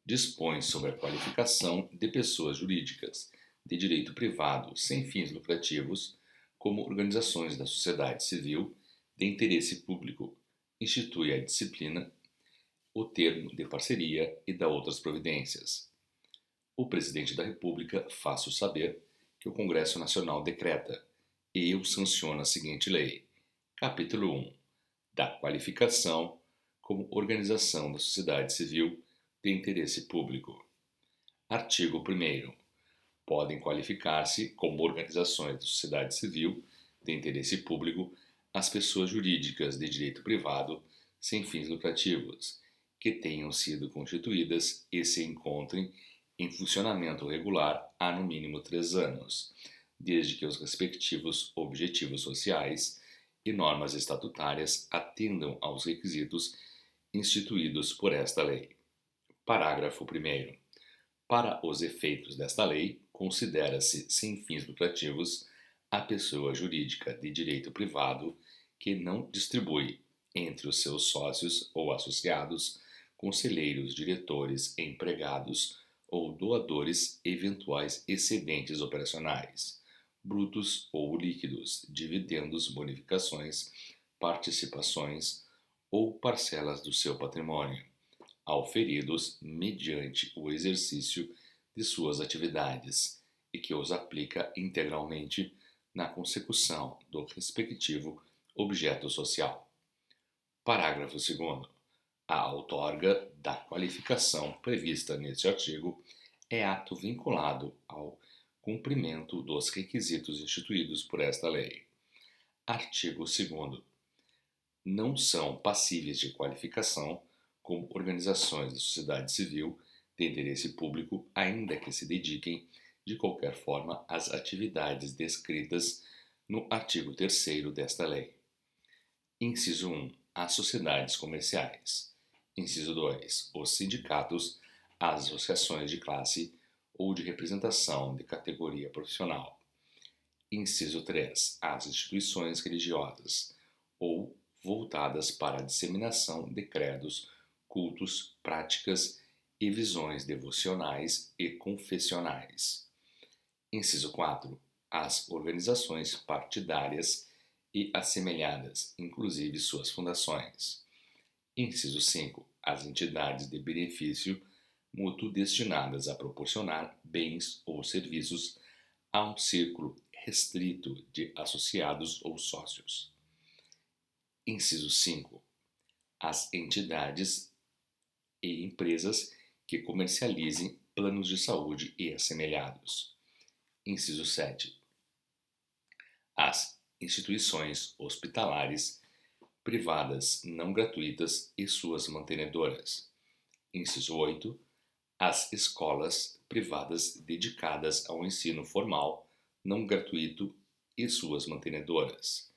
dispõe sobre a qualificação de pessoas jurídicas de direito privado sem fins lucrativos, como organizações da sociedade civil de interesse público, institui a disciplina, o termo de parceria e dá outras providências. O Presidente da República faz-o saber que o Congresso Nacional decreta e eu sanciono a seguinte lei. Capítulo 1. Da qualificação como organização da sociedade civil de interesse público. Artigo 1º. Podem qualificar-se como organizações da sociedade civil de interesse público as pessoas jurídicas de direito privado sem fins lucrativos, que tenham sido constituídas e se encontrem em funcionamento regular há no mínimo 3 anos, desde que os respectivos objetivos sociais e normas estatutárias atendam aos requisitos instituídos por esta lei. Parágrafo 1º. Para os efeitos desta lei, considera-se sem fins lucrativos a pessoa jurídica de direito privado que não distribui entre os seus sócios ou associados, conselheiros, diretores, empregados ou doadores eventuais excedentes operacionais, brutos ou líquidos, dividendos, bonificações, participações ou parcelas do seu patrimônio, auferidos mediante o exercício de suas atividades e que os aplica integralmente na consecução do respectivo objeto social. Parágrafo 2º. A outorga da qualificação prevista neste artigo é ato vinculado ao cumprimento dos requisitos instituídos por esta lei. Artigo 2º. Não são passíveis de qualificação como organizações da sociedade civil de interesse público, ainda que se dediquem de qualquer forma às atividades descritas no artigo 3º desta lei. Inciso 1. As sociedades comerciais. Inciso 2. Os sindicatos, as associações de classe ou de representação de categoria profissional. Inciso 3. As instituições religiosas ou voltadas para a disseminação de credos, cultos, práticas e visões devocionais e confessionais. Inciso 4. As organizações partidárias e assemelhadas, inclusive suas fundações. Inciso 5. As entidades de benefício mútuo destinadas a proporcionar bens ou serviços a um círculo restrito de associados ou sócios. Inciso 5. As entidades e empresas que comercializem planos de saúde e assemelhados. Inciso 7. As instituições hospitalares privadas não gratuitas e suas mantenedoras. Inciso 8. As escolas privadas dedicadas ao ensino formal não gratuito e suas mantenedoras.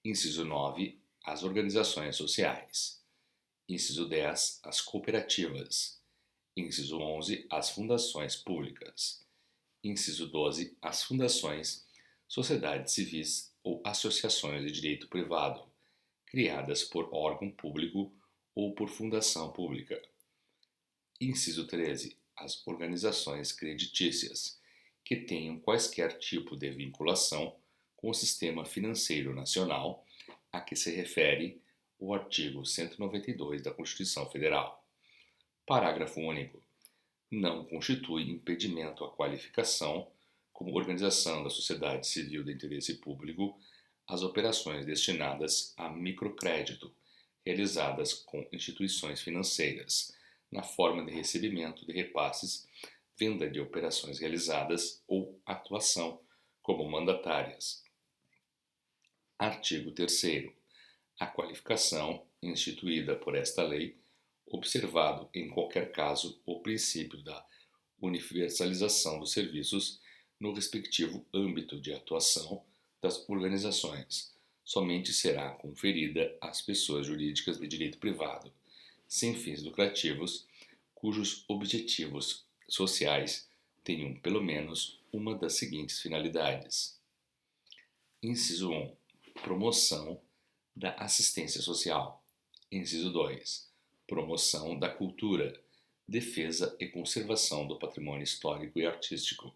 Inciso 9. As organizações sociais. Inciso 10. As cooperativas. Inciso 11. As fundações públicas. Inciso 12. As fundações, sociedades civis ou associações de direito privado, criadas por órgão público ou por fundação pública. Inciso 13. As organizações creditícias, que tenham quaisquer tipo de vinculação com o sistema financeiro nacional a que se refere o artigo 192 da Constituição Federal. Parágrafo único. Não constitui impedimento à qualificação como organização da sociedade civil de interesse público as operações destinadas a microcrédito realizadas com instituições financeiras, na forma de recebimento de repasses, venda de operações realizadas ou atuação como mandatárias. Artigo 3º. A qualificação instituída por esta lei, observado em qualquer caso o princípio da universalização dos serviços no respectivo âmbito de atuação das organizações, somente será conferida às pessoas jurídicas de direito privado, sem fins lucrativos, cujos objetivos sociais tenham pelo menos uma das seguintes finalidades. Inciso 1. Promoção da assistência social. Inciso 2. Promoção da cultura, defesa e conservação do patrimônio histórico e artístico.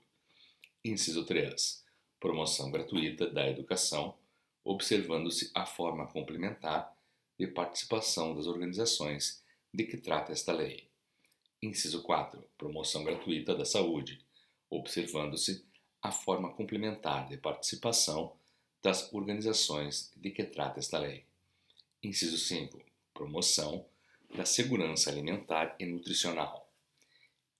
Inciso 3. Promoção gratuita da educação, observando-se a forma complementar de participação das organizações de que trata esta lei. Inciso 4. Promoção gratuita da saúde, observando-se a forma complementar de participação das organizações de que trata esta lei. Inciso 5. Promoção da segurança alimentar e nutricional.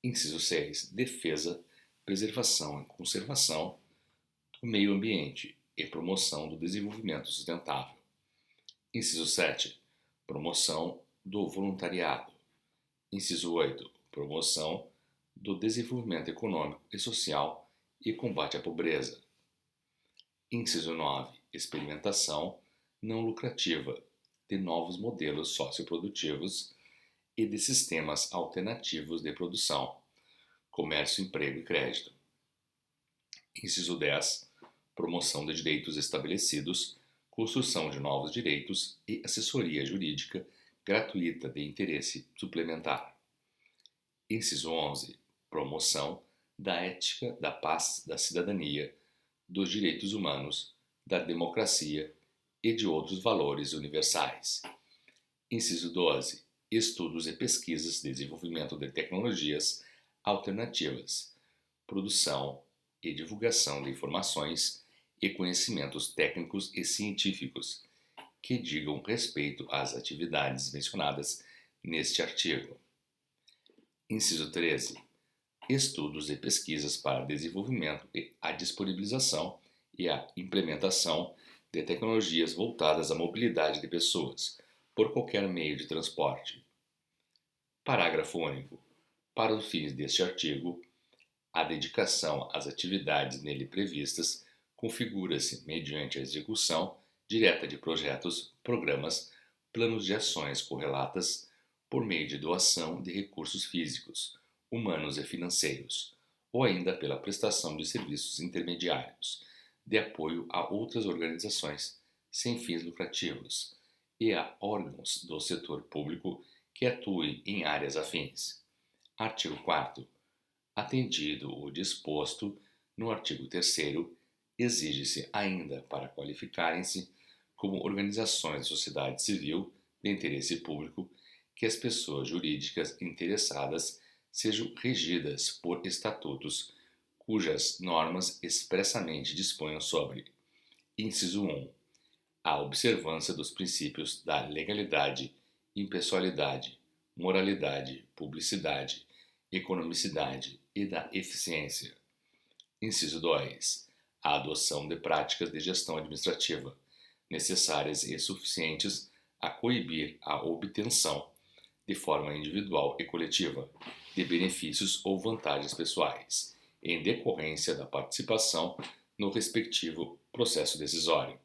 Inciso 6. Defesa, preservação e conservação do meio ambiente e promoção do desenvolvimento sustentável. Inciso 7. Promoção do voluntariado. Inciso 8. Promoção do desenvolvimento econômico e social e combate à pobreza. Inciso 9. Experimentação não lucrativa de novos modelos socioprodutivos e de sistemas alternativos de produção, comércio, emprego e crédito. Inciso 10. Promoção de direitos estabelecidos, construção de novos direitos e assessoria jurídica gratuita de interesse suplementar. Inciso 11. Promoção da ética, da paz, da cidadania, dos direitos humanos, da democracia e de outros valores universais. Inciso 12. Estudos e pesquisas, desenvolvimento de tecnologias alternativas, produção e divulgação de informações e conhecimentos técnicos e científicos que digam respeito às atividades mencionadas neste artigo. Inciso 13. Estudos e pesquisas para desenvolvimento e a disponibilização e a implementação de tecnologias voltadas à mobilidade de pessoas por qualquer meio de transporte. Parágrafo único. Para os fins deste artigo, a dedicação às atividades nele previstas configura-se mediante a execução direta de projetos, programas, planos de ações correlatas por meio de doação de recursos físicos, humanos e financeiros, ou ainda pela prestação de serviços intermediários, de apoio a outras organizações sem fins lucrativos e a órgãos do setor público que atuem em áreas afins. Artigo 4º. Atendido o disposto no artigo 3º, exige-se ainda para qualificarem-se como organizações da sociedade civil de interesse público que as pessoas jurídicas interessadas sejam regidas por estatutos cujas normas expressamente disponham sobre: inciso 1. A observância dos princípios da legalidade, impessoalidade, moralidade, publicidade, economicidade e da eficiência. Inciso 2. A adoção de práticas de gestão administrativa necessárias e suficientes a coibir a obtenção, de forma individual e coletiva, de benefícios ou vantagens pessoais, em decorrência da participação no respectivo processo decisório.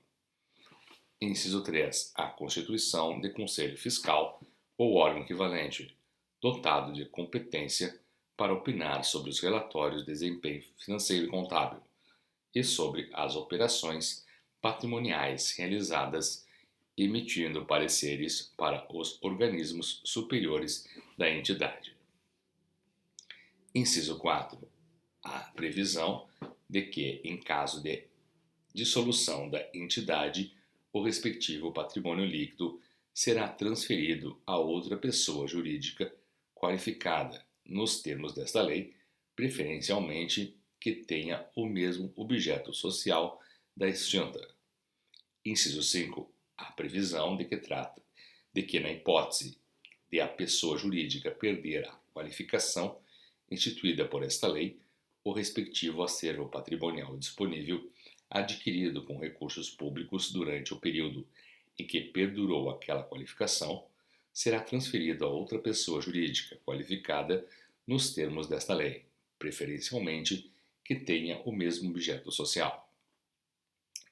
Inciso 3. A constituição de conselho fiscal ou órgão equivalente, dotado de competência para opinar sobre os relatórios de desempenho financeiro e contábil e sobre as operações patrimoniais realizadas, emitindo pareceres para os organismos superiores da entidade. Inciso 4. A previsão de que, em caso de dissolução da entidade, o respectivo patrimônio líquido será transferido a outra pessoa jurídica qualificada, nos termos desta lei, preferencialmente que tenha o mesmo objeto social da extinta. Inciso 5. A previsão de que, na hipótese de a pessoa jurídica perder a qualificação instituída por esta lei, o respectivo acervo patrimonial disponível, adquirido com recursos públicos durante o período em que perdurou aquela qualificação, será transferido a outra pessoa jurídica qualificada nos termos desta lei, preferencialmente que tenha o mesmo objeto social.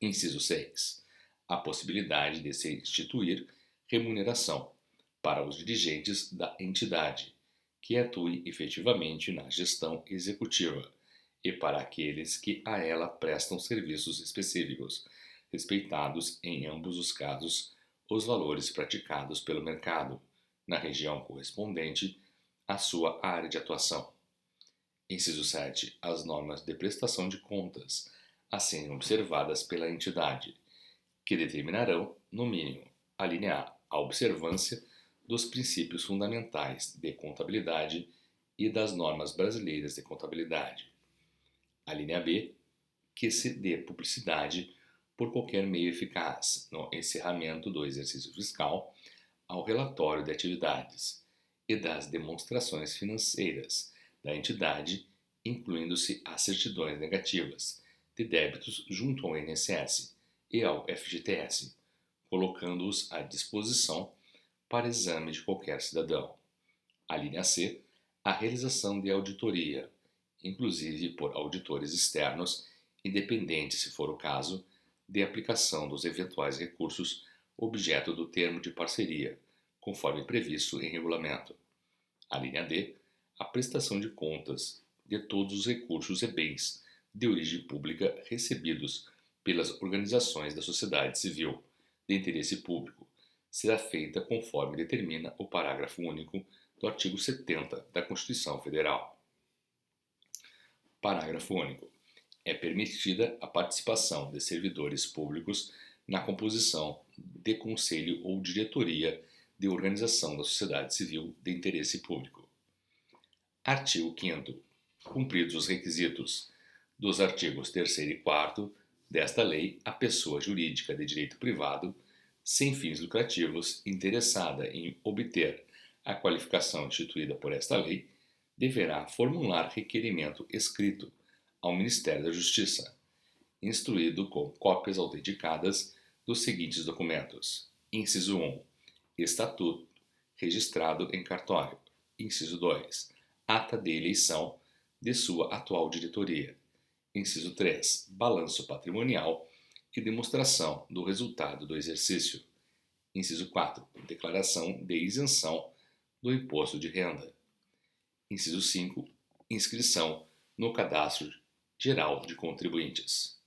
Inciso 6. A possibilidade de se instituir remuneração para os dirigentes da entidade que atue efetivamente na gestão executiva e para aqueles que a ela prestam serviços específicos, respeitados em ambos os casos os valores praticados pelo mercado, na região correspondente a sua área de atuação. Inciso 7. As normas de prestação de contas a serem observadas pela entidade, que determinarão, no mínimo, a linha A, a observância dos princípios fundamentais de contabilidade e das normas brasileiras de contabilidade. A linha B, que se dê publicidade por qualquer meio eficaz no encerramento do exercício fiscal ao relatório de atividades e das demonstrações financeiras da entidade, incluindo-se as certidões negativas de débitos junto ao INSS e ao FGTS, colocando-os à disposição para exame de qualquer cidadão. A linha C, a realização de auditoria, inclusive por auditores externos, independente, se for o caso, de aplicação dos eventuais recursos objeto do termo de parceria, conforme previsto em regulamento. A linha D, a prestação de contas de todos os recursos e bens de origem pública recebidos pelas organizações da sociedade civil de interesse público será feita conforme determina o parágrafo único do artigo 70 da Constituição Federal. Parágrafo único. É permitida a participação de servidores públicos na composição de conselho ou diretoria de organização da sociedade civil de interesse público. Artigo 5º. Cumpridos os requisitos dos artigos 3º e 4º desta lei, a pessoa jurídica de direito privado, sem fins lucrativos, interessada em obter a qualificação instituída por esta lei, deverá formular requerimento escrito ao Ministério da Justiça, instruído com cópias autenticadas dos seguintes documentos. Inciso 1. Estatuto, registrado em cartório. Inciso 2. Ata de eleição de sua atual diretoria. Inciso 3. Balanço patrimonial e demonstração do resultado do exercício. Inciso 4. Declaração de isenção do imposto de renda. Inciso 5. Inscrição no Cadastro Geral de Contribuintes.